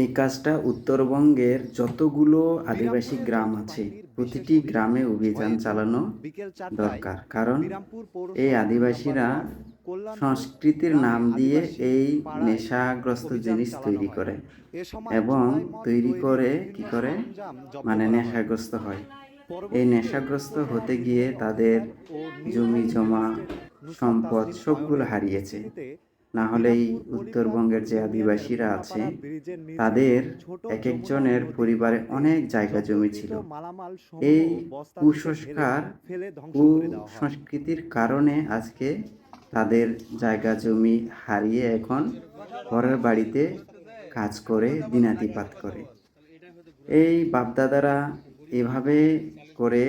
এই কাজটা উত্তরবঙ্গের যতগুলো আদিবাসী বিরামপুরের গ্রাম আছে যৌথবাহিনীর বিশেষ প্রতিটি অভিযান গ্রামে অভিযান ৬ জুন চালানো বিকেল ৪টায় দরকার। কারণ বিরামপুর এই পৌরসভা ২ নম্বর আদিবাসীরা ওয়ার্ড কল্যাণপুর সংস্কৃতির গ্রামে নাম দিয়ে আদিবাসী এই পাড়ায় নেশাগ্রস্ত অভিযান জিনিস চালানো তৈরি হয়। করে এ সময় এবং ঝাড়াই মদ তৈরি তৈরির করে বিভিন্ন কি করে সরঞ্জাম জব্দ মানে করা হয়। নেশাগ্রস্ত হয়। এই পরবর্তীতে নেশাগ্রস্ত উপজেলা হতে গিয়ে নির্বাহী তাদের অফিসার ও জমি নির্বাহী জমা ম্যাজিস্ট্রেট নুসরাত সম্পদ তাসনিম সবগুলো অয়নের হারিয়েছে। উপস্থিতিতে না হলেই বিরামপুর উত্তরবঙ্গের পরিমলাপুর যে ইউনিয়নের আদিবাসীরা আছে ভাঙাপাড়া ব্রিজের নিচে তাদের ছোট এক যমুনা একজনের নদীর পরিবারে গর্তে অনেক জায়গা জমি জব্দকৃত ছিল। মালামাল সমূহ এই বস্তা থেকে ঢেলে কুসংস্কার ফেলে ধ্বংস করে দেওয়া হয়। কুসংস্কৃতির কারণে আজকে তাদের জায়গা জমি হারিয়ে এখন পরের বাড়িতে কাজ করে দিনাতিপাত করে। এই বাপদাদারা এভাবে করে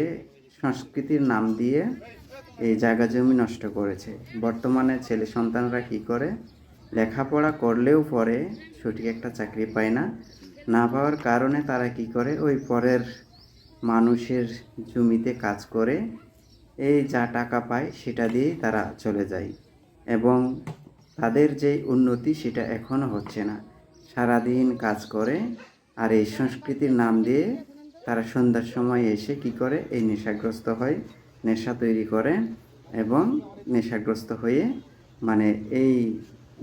সংস্কৃতির নাম দিয়ে এই জায়গা জমি নষ্ট করেছে। বর্তমানে ছেলে সন্তানরা কি করে, লেখাপড়া করলেও পরে সঠিক একটা চাকরি পায় না। না পাওয়ার কারণে তারা কি করে, ওই পরের মানুষের জমিতে কাজ করে এই যা টাকা পায় সেটা দিয়েই তারা চলে যায় এবং তাদের যে উন্নতি সেটা এখনও হচ্ছে না। সারাদিন কাজ করে আর এই সংস্কৃতির নাম দিয়ে তারা সন্ধ্যার সময় এসে কি করে, এই নেশাগ্রস্ত হয়, নেশা তৈরি করে এবং নেশাগ্রস্ত হয়ে মানে এই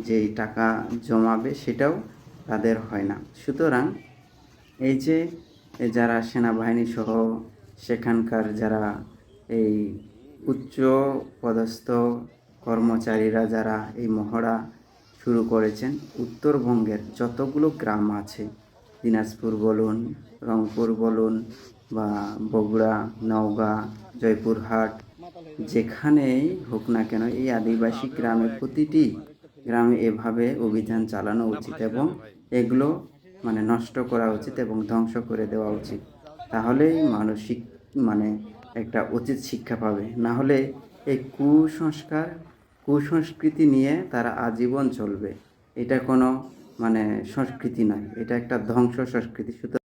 যেই টাকা জমাবে সেটাও তাদের হয় না। সুতরাং এই যে যারা সেনাবাহিনী সহ সেখানকার যারা এই উচ্চ পদস্থ কর্মচারীরা যারা এই মহড়া শুরু করেছেন, উত্তরবঙ্গের যতগুলো গ্রাম আছে, দিনাজপুর বলুন, রংপুর বলুন বা বগুড়া, নওগাঁ, জয়পুরহাট, যেখানেই হোক না কেন এই আদিবাসী গ্রামে প্রতিটি গ্রামে এভাবে অভিযান চালানো উচিত এবং এগুলো মানে নষ্ট করা উচিত এবং ধ্বংস করে দেওয়া উচিত। তাহলেই মানসিক মানে একটা উচিত শিক্ষা পাবে। না হলে এই কুসংস্কৃতি নিয়ে তারা আজীবন চলবে। এটা কোনো মানে সংস্কৃতি নয়, এটা একটা ধ্বংস সংস্কৃতি। সুতরাং